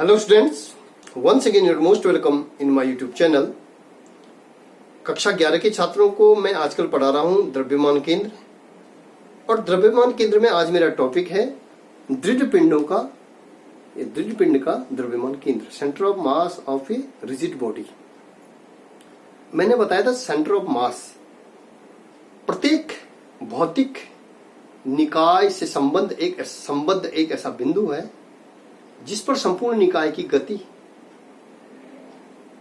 Hello students, once again you're most welcome in my YouTube channel. कक्षा 11 के छात्रों को मैं आजकल पढ़ा रहा हूं द्रव्यमान केंद्र। और द्रव्यमान केंद्र में आज मेरा टॉपिक है दृढ़ पिंड का द्रव्यमान केंद्र, centre of mass of a rigid body. मैंने बताया था सेंटर ऑफ मास प्रत्येक भौतिक निकाय से संबद्ध एक ऐसा बिंदु है जिस पर संपूर्ण निकाय की गति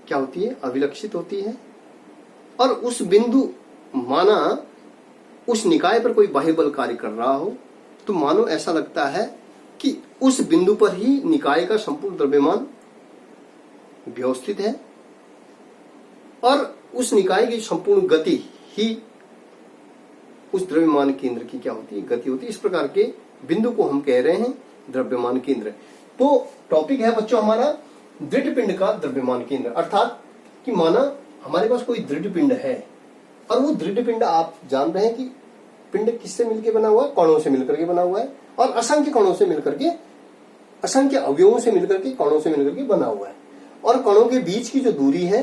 क्या होती है, अभिलक्षित होती है। और उस बिंदु माना उस निकाय पर कोई बाह्य बल कार्य कर रहा हो तो मानो ऐसा लगता है कि उस बिंदु पर ही निकाय का संपूर्ण द्रव्यमान व्यवस्थित है और उस निकाय की संपूर्ण गति ही उस द्रव्यमान केंद्र की क्या होती है, गति होती है। इस प्रकार के बिंदु को हम कह रहे हैं द्रव्यमान केंद्र। तो टॉपिक है बच्चों हमारा दृढ़ पिंड का द्रव्यमान केंद्र। अर्थात कि माना हमारे पास कोई दृढ़ पिंड है और वो दृढ़ पिंड आप जान रहे हैं कि पिंड किससे मिलकर बना हुआ है, कणों से मिलकर के बना हुआ है और असंख्य कणों से मिलकर के, असंख्य अवयवों से मिलकर के, कणों से मिलकर के बना हुआ है। और कणों के बीच की जो दूरी है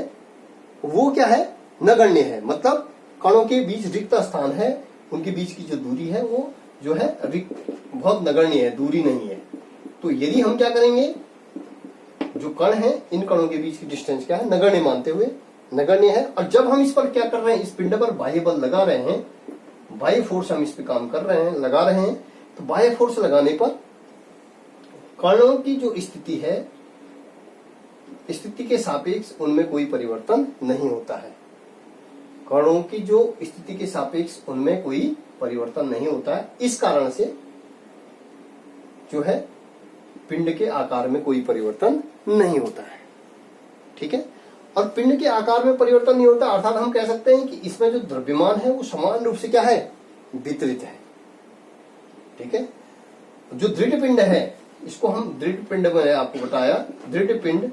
वो क्या है, नगण्य है। मतलब कणों के बीच रिक्त स्थान है, उनके बीच की जो दूरी है वो जो है बहुत नगण्य है, दूरी नहीं है। तो यदि हम क्या करेंगे, जो कण है इन कणों के बीच की डिस्टेंस क्या है, नगण्य मानते हुए, नगण्य है। और जब हम इस पर क्या कर रहे हैं, इस पिंड पर बाह्य बल लगा रहे हैं, बाह्य फोर्स हम इस पे काम कर रहे हैं, लगा रहे हैं, तो बाह्य फोर्स लगाने पर कणों की जो स्थिति है, स्थिति के सापेक्ष उनमें कोई परिवर्तन नहीं होता है। कणों की जो स्थिति के सापेक्ष उनमें कोई परिवर्तन नहीं होता है। इस कारण से जो है पिंड के आकार में कोई परिवर्तन नहीं होता है। ठीक है। और पिंड के आकार में परिवर्तन नहीं होता अर्थात हम कह सकते हैं कि इसमें जो द्रव्यमान है वो समान रूप से क्या है, वितरित है। ठीक है। जो दृढ़ पिंड है इसको हम दृढ़ पिंड मैंने आपको बताया, दृढ़ पिंड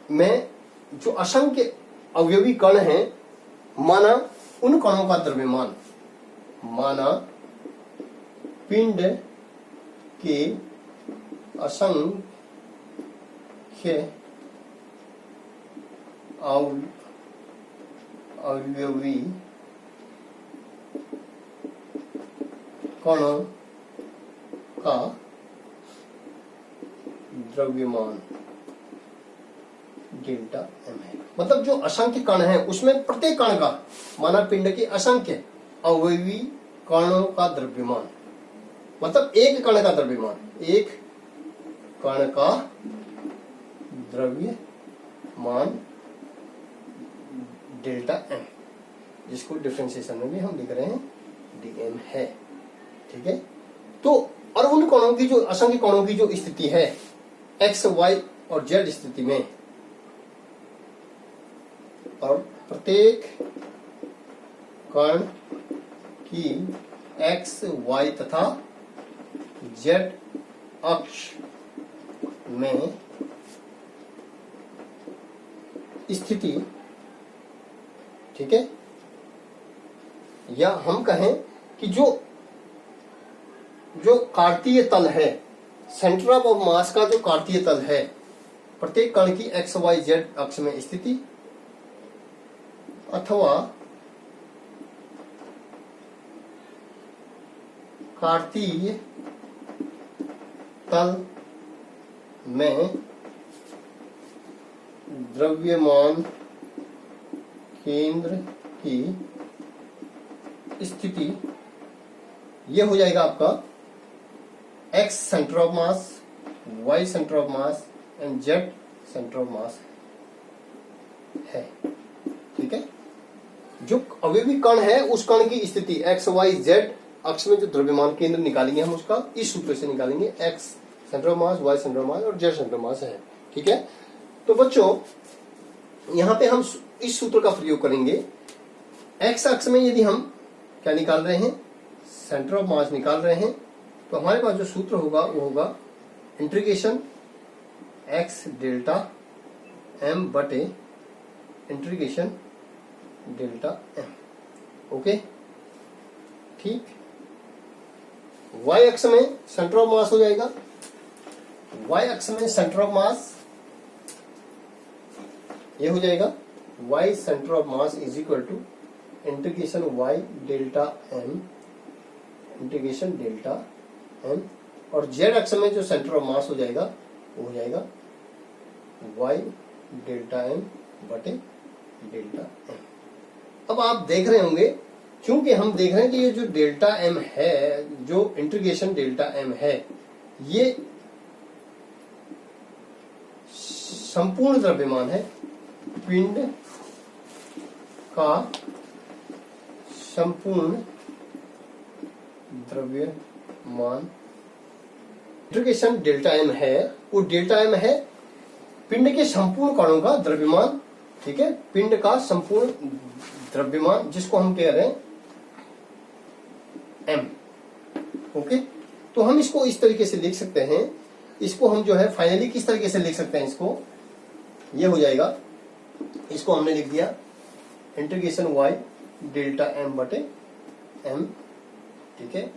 में जो असंख्य अवयवी कण हैं, माना उन कणों का द्रव्यमान, माना पिंड के असंख्य अवयवी कणों का द्रव्यमान डेल्टा एम है। मतलब जो असंख्य कण है उसमें प्रत्येक कण का, माना पिंड के असंख्य अवयवी कणों का द्रव्यमान, मतलब एक कण का द्रव्यमान, एक कण का द्रव्यमान डेल्टा एम, जिसको डिफरेंशिएशन में भी हम लिख रहे हैं डीएम है। ठीक है। तो और उन कणों की जो, असंख्य कणों की जो स्थिति है एक्स, वाई और जेड स्थिति में, और प्रत्येक कण की एक्स, वाई तथा जेड अक्ष में स्थिति, ठीक है, या हम कहें कि जो कार्तीय तल है, सेंटर ऑफ मास का जो कार्तीय तल है, प्रत्येक कण की एक्स, वाई, जेड अक्ष में स्थिति अथवा कार्तीय तल में द्रव्यमान केंद्र की स्थिति, यह हो जाएगा आपका X centre of mass, Y centre of mass and Z centre of mass है। ठीक है। जो अवयवी कण है उस कण की स्थिति एक्स, वाई, जेड अक्ष में जो द्रव्यमान केंद्र निकालेंगे हम उसका इस सूत्र से निकालेंगे, X centre of mass, Y centre of mass और जेड सेंटर ऑफ मास है। ठीक है। तो बच्चों यहां पे हम इस सूत्र का प्रयोग करेंगे। एक्स अक्ष में यदि हम क्या निकाल रहे हैं, सेंटर ऑफ मास निकाल रहे हैं, तो हमारे पास जो सूत्र होगा वो होगा इंटीग्रेशन एक्स डेल्टा एम बटे इंटीग्रेशन डेल्टा एम। ओके, ठीक। y अक्ष में सेंटर ऑफ मास हो जाएगा, y अक्ष में सेंटर ऑफ मास ये हो जाएगा y centre of mass is equal to integration y delta m integration delta m, और z अक्ष में जो सेंटर ऑफ मास हो जाएगा वो हो जाएगा y डेल्टा m बटे डेल्टा m। अब आप देख रहे होंगे, क्योंकि हम देख रहे हैं कि ये जो डेल्टा m है, जो इंटीग्रेशन डेल्टा m है, ये संपूर्ण द्रव्यमान है, पिंड का संपूर्ण द्रव्यमान। इंटीग्रेशन डेल्टा m है, वो डेल्टा m है पिंड के संपूर्ण कणों का द्रव्यमान, ठीक है, पिंड का संपूर्ण द्रव्यमान जिसको हम कह रहे हैं m। ओके, तो हम इसको इस तरीके से लिख सकते हैं, इसको हम जो है फाइनली किस तरीके से लिख सकते हैं, इसको ये हो जाएगा, इसको हमने लिख दिया इंटीग्रेशन y डेल्टा m बटे m, ठीक है,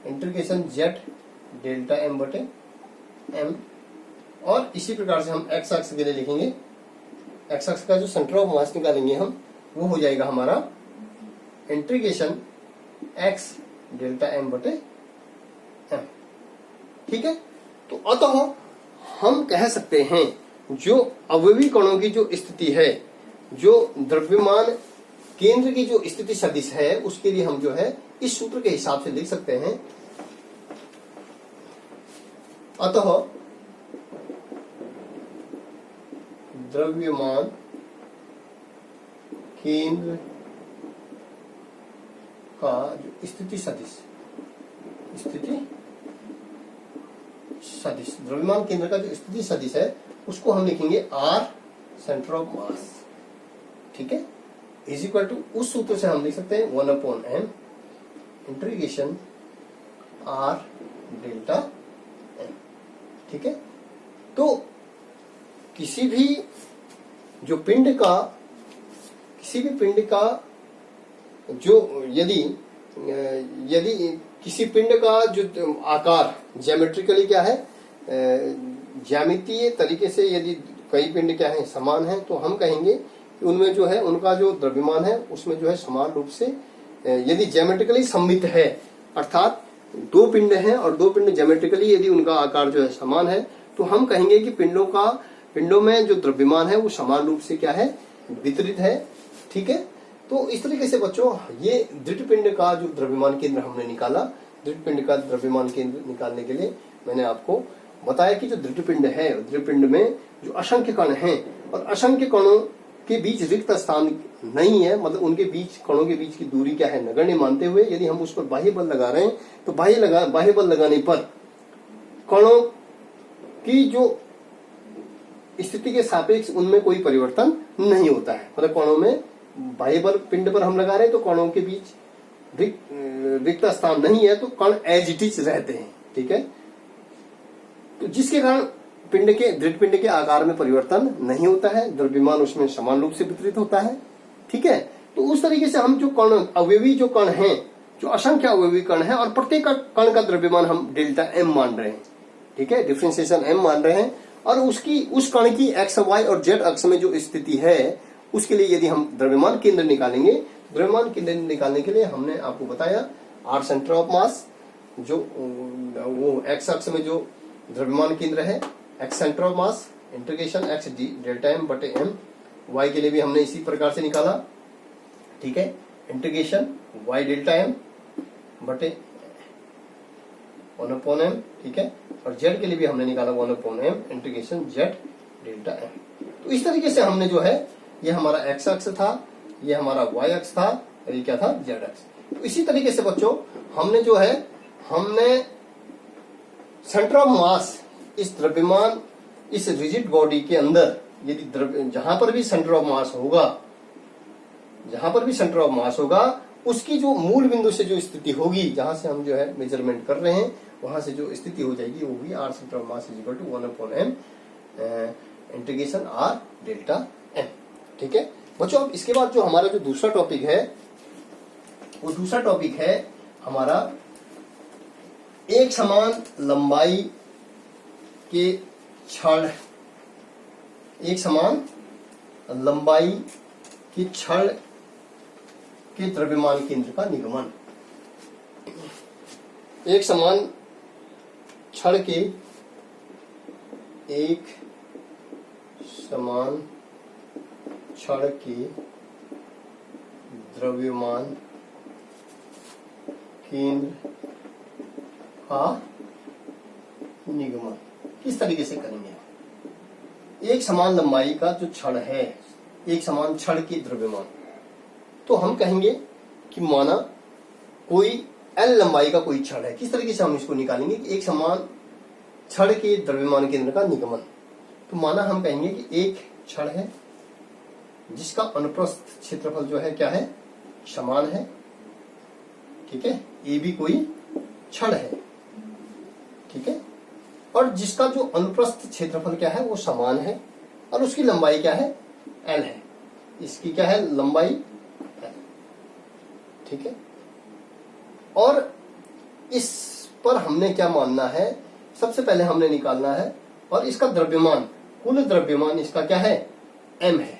इंटीग्रेशन z डेल्टा m बटे m, और इसी प्रकार से हम x अक्ष के लिए लिखेंगे, x अक्ष का जो सेंटर ऑफ मास निकालेंगे हम, वो हो जाएगा हमारा इंटीग्रेशन x डेल्टा m बटे m, ठीक है। तो अतः हम कह सकते हैं जो अवयवी कणों की जो स्थिति है, जो द्रव्यमान केंद्र की जो स्थिति सदिश है, उसके लिए हम जो है इस सूत्र के हिसाब से लिख सकते हैं। अतः द्रव्यमान केंद्र का जो स्थिति सदिश द्रव्यमान केंद्र का जो स्थिति सदिश है, उसको हम लिखेंगे r सेंटर ऑफ मास, ठीक है, इज इक्वल टू, उस सूत्र से हम लिख सकते हैं 1/m integration r delta m, ठीक है। तो किसी भी पिंड का जो यदि किसी पिंड का जो आकार ज्योमेट्रिकली क्या है, ज्यामितीय तरीके से यदि कई पिंड क्या है समान है, तो हम कहेंगे कि उनमें जो है उनका जो द्रव्यमान है उसमें जो है समान रूप से यदि ज्योमेट्रिकली सममित है, अर्थात दो पिंड हैं और दो पिंड ज्योमेट्रिकली यदि उनका आकार जो है समान है, तो हम कहेंगे कि पिंडों में जो द्रव्यमान है वो समान रूप से क्या है, वितरित है, ठीक है। तो इस तरीके से बच्चों ये दृढ़ पिंड का जो द्रव्यमान केंद्र हमने निकाला, दृढ़ पिंड का द्रव्यमान केंद्र निकालने के लिए मैंने आपको बताया कि जो दृढ़ पिंड है, दृढ़ पिंड में जो असंख्य कण हैं और असंख्य कणों के बीच रिक्त स्थान नहीं है, मतलब उनके बीच कणों के बीच की दूरी क्या है नगण्य मानते हुए यदि हम उस पर बाह्य बल लगा रहे हैं, तो बाह्य बल लगाने पर कणों की जो स्थिति के सापेक्ष उनमें कोई परिवर्तन नहीं होता है, मतलब कणों में बाह्य बल पिंड पर हम लगा रहे हैं तो कणों के बीच रिक्त स्थान नहीं है, तो कण एज इट इज रहते हैं, ठीक है। तो जिसके कारण दृढ़ पिंड के आकार में परिवर्तन नहीं होता है, द्रव्यमान उसमें समान रूप से वितरित होता है, ठीक है। तो उस तरीके से हम जो कण अवयवी जो कण हैं, जो असंख्य अवयवी कण हैं, और प्रत्येक कण का द्रव्यमान हम डेल्टा m मान रहे हैं, ठीक है, डिफरेंशिएशन m मान रहे हैं, और उस कण की x y और z अक्ष में जो स्थिति है उसके लिए यदि हम द्रव्यमान केंद्र निकालेंगे, द्रव्यमान केंद्र निकालने के लिए हमने आपको बताया r सेंटर ऑफ मास, जो वो x अक्ष में जो द्रव्यमान केंद्र है, x centre of mass integration x delta m बटे m, y के लिए भी हमने इसी प्रकार से निकाला, ठीक है, इंटीग्रेशन y डेल्टा m बटे 1/m, ठीक है, और z के लिए भी हमने निकाला 1/m integration z delta m। तो इस तरीके से हमने जो है, ये हमारा x अक्ष था, ये हमारा y अक्ष था, और ये क्या था, z अक्ष। तो इसी तरीके से बच्चों हमने जो है, हमने सेंटर ऑफ मास इस द्रव्यमान, इस रिजिड बॉडी के अंदर यदि जहां पर भी सेंटर ऑफ मास होगा, उसकी जो मूल बिंदु से जो स्थिति होगी, जहां से हम जो है मेजरमेंट कर रहे हैं, वहां से जो स्थिति हो जाएगी वो भी r centre of mass is equal to 1/m integration r delta m, ठीक है बच्चों। अब इसके बाद जो हमारा जो दूसरा टॉपिक है वो दूसरा टॉपिक है हमारा एक समान लंबाई के छड़, एक समान लंबाई की छड़ के द्रव्यमान केंद्र का निगमन। एक समान छड़ के, एक समान छड़ के द्रव्यमान केंद्र का निगमन किस तरीके से करेंगे? एक समान लंबाई का जो छड़ है, एक समान छड़ की द्रव्यमान, तो हम कहेंगे कि माना कोई L लंबाई का कोई छड़ है। किस तरीके से हम इसको निकालेंगे कि एक समान छड़ के द्रव्यमान केंद्र का निगमन? तो माना हम कहेंगे कि एक छड़ है जिसका अनुप्रस्थ क्षेत्रफल जो है क्या है, समान है, ठीक है, ए भी कोई छड़ है, ठीक है, और जिसका जो अनुप्रस्थ क्षेत्रफल क्या है वो समान है, और उसकी लंबाई क्या है, L है। इसकी क्या है, लंबाई L, ठीक है। और इस पर हमने क्या मानना है, सबसे पहले हमने निकालना है, और इसका द्रव्यमान, कुल द्रव्यमान इसका क्या है, M है।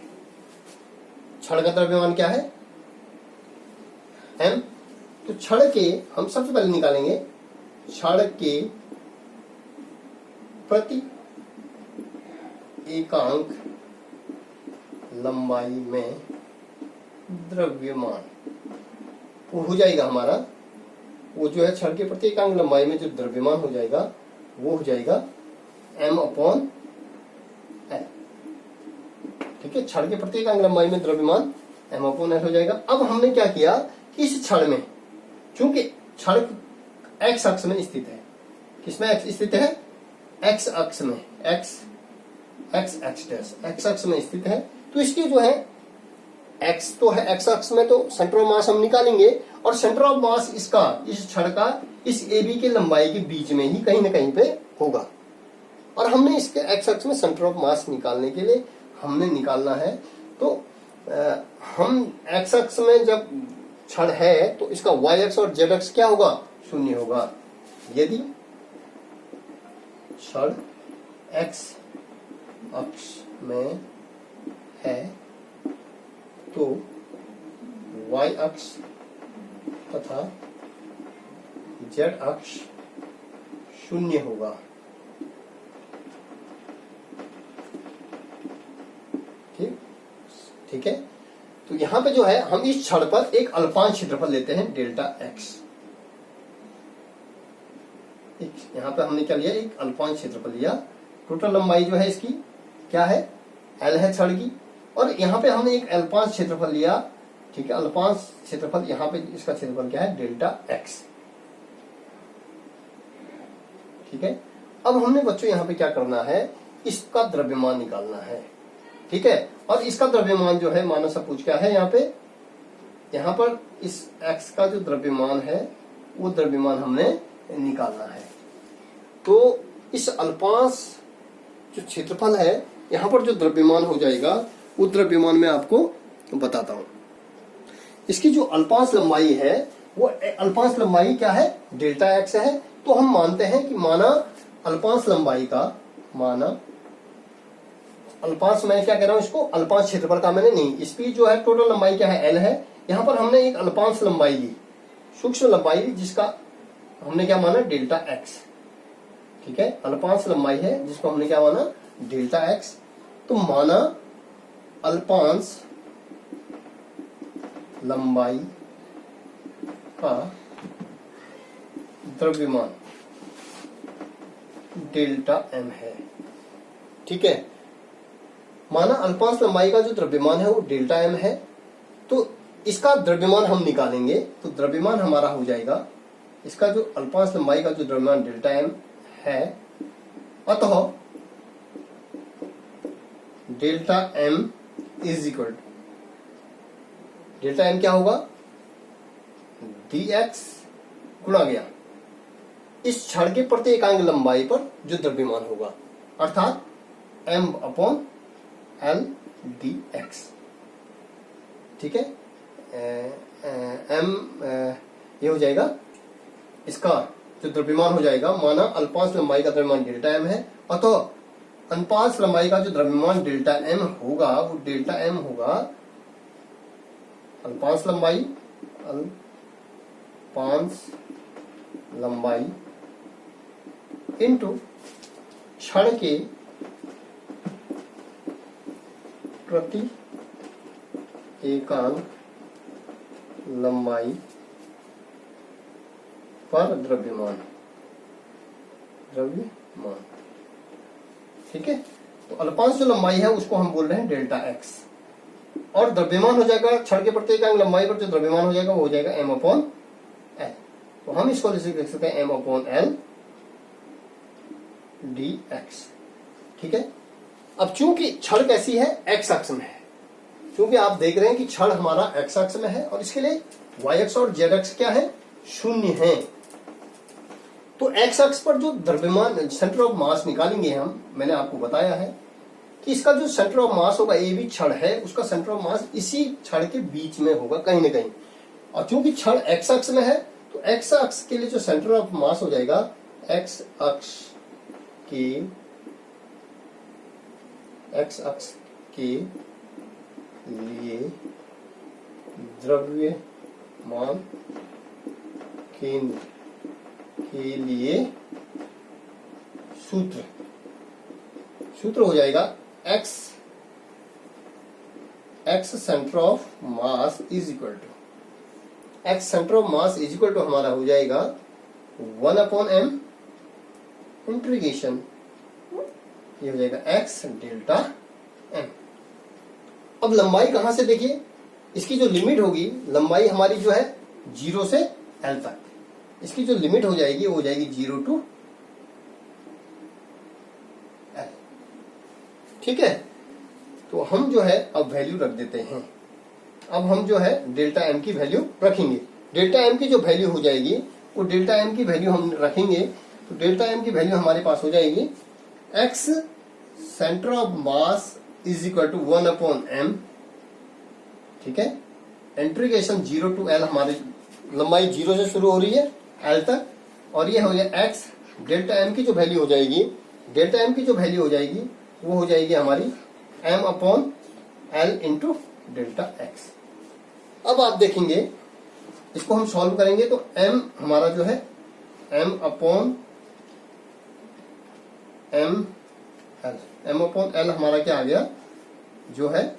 छड़ का द्रव्यमान क्या है, M। तो छड़ के हम सबसे पहले निकालेंगे छड़ के प्रति एकांक लंबाई में द्रव्यमान, वो हो जाएगा हमारा, वो जो है छड़ के प्रति एकांक लंबाई में जो द्रव्यमान हो जाएगा वो हो जाएगा M/L, ठीक है। छड़ के प्रति एकांक लंबाई में द्रव्यमान M/L हो जाएगा। अब हमने क्या किया कि इस छड़ में, चूंकि छड़ x अक्ष में स्थित है, किसमें x स्थित है, x अक्ष में, x अक्ष में स्थित है, तो इसकी जो है x तो है, x अक्ष में तो सेंटर ऑफ मास हम निकालेंगे, और सेंटर ऑफ मास इसका, इस छड़ का इस AB के लंबाई के बीच में ही कहीं ना कहीं पे होगा। और हमने इसके x अक्ष में सेंटर ऑफ मास निकालने के लिए हमने निकालना है, तो हम x अक्ष में जब छड़ है तो इसका y अक्ष और z अक्ष क्या होगा, शून्य होगा। यदि छड़ x अक्ष में है तो y अक्ष तथा z अक्ष शून्य होगा, ठीक है। तो यहां पे जो है हम इस छड़ पर एक अल्पांश क्षेत्रफल लेते हैं डेल्टा x। यहां पे हमने क्या लिया, एक अल्पांश क्षेत्रफल लिया। टोटल लंबाई जो है इसकी क्या है, L है छड़ की, और यहां पे हमने एक अल्पांश क्षेत्रफल लिया, ठीक है। अल्पांश क्षेत्रफल यहां पे इसका क्षेत्रफल क्या है, डेल्टा x, ठीक है। अब हमने बच्चों यहां पे क्या करना है, इसका द्रव्यमान निकालना है, ठीक है। और इसका द्रव्यमान जो है माना सब पूछ क्या है, यहाँ पर इस x का जो द्रव्यमान है वो द्रव्यमान हमने निकालना है। तो इस अल्पांश जो क्षेत्रफल है यहाँ पर जो द्रव्यमान हो जाएगा वो द्रव्यमान मैं आपको बताता हूं। इसकी जो अल्पांश लंबाई है वो अल्पांश लंबाई क्या है, डेल्टा x है। तो हम मानते हैं कि माना अल्पांश लंबाई का, माना अल्पांश, मैं क्या कह रहा हूं इसको, अल्पांश क्षेत्रफल का मैंने नहीं, इसकी जो है टोटल लंबाई क्या है, L है। यहां पर हमने एक अल्पांश लंबाई ली, सूक्ष्म लंबाई, जिसका हमने क्या माना, डेल्टा x, ठीक है। अल्पांश लंबाई है जिसको हमने क्या माना, डेल्टा x। तो माना अल्पांश लंबाई का द्रव्यमान डेल्टा m है, ठीक है। माना अल्पांश लंबाई का जो द्रव्यमान है वो डेल्टा m है, तो इसका द्रव्यमान हम निकालेंगे, तो द्रव्यमान हमारा हो जाएगा, इसका जो अल्पांश लंबाई का जो द्रव्यमान डेल्टा m है, अतः delta m is equal, delta m क्या होगा, dx गुणा गया इस छड़ के प्रति एकांक लंबाई पर जो द्रव्यमान होगा, अर्थात m/L dx, ठीक है। एम ये हो जाएगा इसका जो द्रव्यमान हो जाएगा, माना अल्पांश लंबाई का द्रव्यमान डेल्टा एम है, अतः अनुपांश लंबाई का जो द्रव्यमान डेल्टा एम होगा वो डेल्टा एम होगा अल्पांश लंबाई इंटू क्षण के प्रति एकांक लंबाई पर द्रव्यमान। ठीक है, तो अल्पांश जो लंबाई है उसको हम बोल रहे हैं डेल्टा एक्स, और द्रव्यमान हो जाएगा क्षण के प्रत्येक एकांक लंबाई पर जो द्रव्यमान हो जाएगा वो हो जाएगा एम अपॉन एल। तो हम इसको जैसे लिख सकते हैं M upon L D X. ठीक है, अब चूंकि क्षण कैसी है, एक्स अक्ष में है, क्योंकि आप देख रहे हैं कि क्षण हमारा एक्स अक्ष में है और इसके लिए वाई अक्ष और जेड अक्ष क्या है, शून्य है। तो एक्स अक्ष पर जो द्रव्यमान सेंटर ऑफ मास निकालेंगे हम, मैंने आपको बताया है कि इसका जो सेंटर ऑफ मास होगा, ये भी क्षण है, उसका सेंटर ऑफ मास इसी क्षण के बीच में होगा कहीं ना कहीं। और चूंकि क्षण एक्स अक्ष में है तो एक्स अक्ष के लिए जो सेंटर ऑफ मास हो जाएगा, एक्स अक्ष के लिए द्रव्यमान केंद्र के लिए सूत्र हो जाएगा X centre of mass is equal to हमारा हो जाएगा 1 अपॉन एम इंटीग्रेशन, ये हो जाएगा एक्स डेल्टा एम। अब लंबाई कहां से देखिए, इसकी जो लिमिट होगी, लंबाई हमारी जो है 0 से एल तक, इसकी जो लिमिट हो जाएगी वो हो जाएगी 0 टू एल। ठीक है, तो हम जो है अब वैल्यू रख देते हैं। अब हम जो है डेल्टा एम की वैल्यू रखेंगे। डेल्टा एम की जो वैल्यू हो जाएगी वो डेल्टा एम की वैल्यू हम रखेंगे, तो डेल्टा एम की वैल्यू हमारे पास हो जाएगी X centre of mass is equal to 1 upon M. ठीक है, इंटीग्रेशन 0 टू एल, हमारी लंबाई 0 से शुरू हो रही है एल तक, और ये हो जाए एक्स डेल्टा एम की जो वैल्यू हो जाएगी, वो हो जाएगी हमारी M upon L into delta X. अब आप देखेंगे इसको हम सॉल्व करेंगे तो m हमारा जो है m अपॉन एल हमारा क्या आ गया, जो है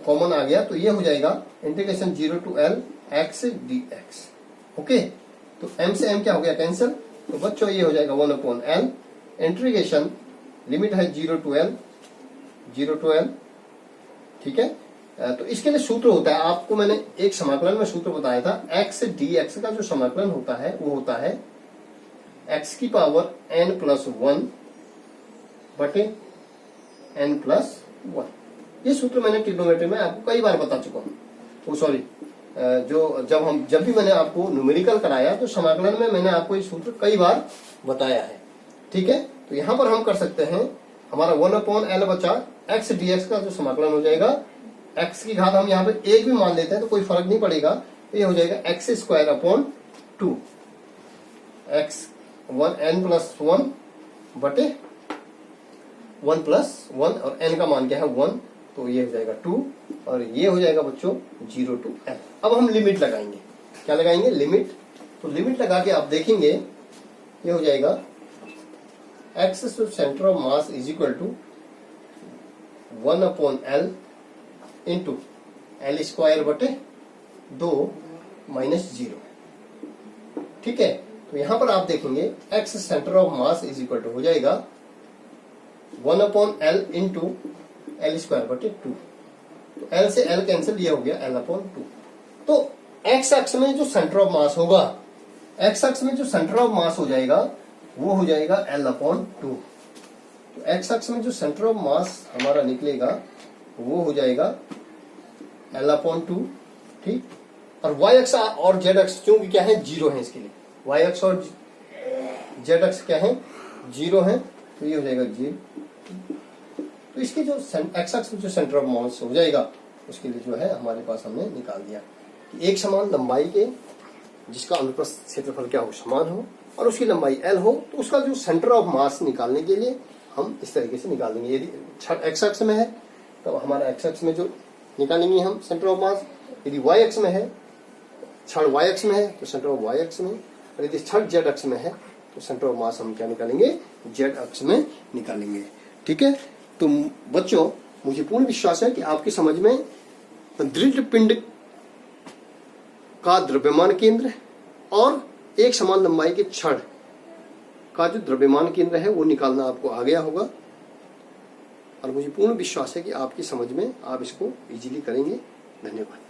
कॉमन आ गया, तो ये हो जाएगा integration 0 to L X D X. Okay, तो m से m क्या हो गया, कैंसिल, तो बच्चों ये हो जाएगा 1 अपॉन एल इंटीग्रेशन, लिमिट है 0 टू एल। ठीक है, तो इसके लिए सूत्र होता है, आपको मैंने एक समाकलन में सूत्र बताया था, x dx का जो समाकलन होता है वो होता है x की पावर n+1 बटे n+1। ये सूत्र मैंने ट्रिग्नोमेट्री में आपको कई बार बता चुका हूँ। वो सॉरी, जब भी मैंने आपको न्यूमेरिकल कराया तो समाकलन में मैंने आपको ये सूत्र कई बार बताया है। ठीक है, तो यहां पर हम कर सकते हैं, हमारा 1 अपॉन एल बचा x dx का जो समाकलन हो जाएगा, x की घात हम यहाँ पे एक भी मान लेते हैं तो कोई फर्क नहीं पड़ेगा, तो ये हो जाएगा एक्स स्क्वायर अपॉन 2, n+1 बटे 1+1, और n का मान क्या है 1, तो ये हो जाएगा 2, और ये हो जाएगा बच्चों 0 टू l। अब हम लिमिट लगाएंगे, क्या लगाएंगे, लिमिट। तो लिमिट लगा के आप देखेंगे ये हो जाएगा X centre of mass is equal to 1 upon L into L square बटे 2 माइनस 0। ठीक है, तो यहां पर आप देखेंगे X centre of mass is equal to हो जाएगा 1 upon L into L square बटे 2, तो एल से एल कैंसिल, ये हो गया एल अपॉन 2। तो एक्स अक्ष में जो सेंटर ऑफ मास होगा, एक्स अक्ष में जो सेंटर ऑफ मास हो जाएगा वो हो जाएगा एल अपॉन 2। तो एक्स अक्ष में जो सेंटर ऑफ मास हमारा निकलेगा वो हो जाएगा एल अपॉन 2। ठीक, और वाई अक्ष और जेड अक्ष चूंकि क्या है, 0 है, इसके लिए वाई अक्ष और जेड अक्ष क्या है, 0 है, तो ये हो जाएगा 0। तो इसके जो एक्स अक्ष में जो सेंटर ऑफ मास हो जाएगा उसके लिए जो है हमारे पास हमने निकाल दिया। एक समान लंबाई के, जिसका अनुप्रस्थ क्षेत्रफल क्या हो, समान हो, और उसकी लंबाई l हो, तो उसका जो सेंटर ऑफ मास निकालने के लिए हम इस तरीके से निकाल देंगे। यदि छड़ x अक्ष में है तो हमारा x अक्ष में जो निकालेंगे हम सेंटर ऑफ मास, यदि y अक्ष में है, छड़ y अक्ष में है तो सेंटर ऑफ y अक्ष में, और यदि छड़ z अक्ष में है तो सेंटर ऑफ मास हम क्या निकालेंगे, z अक्ष में निकालेंगे। ठीक है, तो बच्चों मुझे पूर्ण विश्वास है कि आपकी समझ में दृढ़ पिंड का द्रव्यमान केंद्र और एक समान लंबाई के छड़ का जो द्रव्यमान केंद्र है वो निकालना आपको आ गया होगा, और मुझे पूर्ण विश्वास है कि आपकी समझ में आप इसको इजीली करेंगे। धन्यवाद।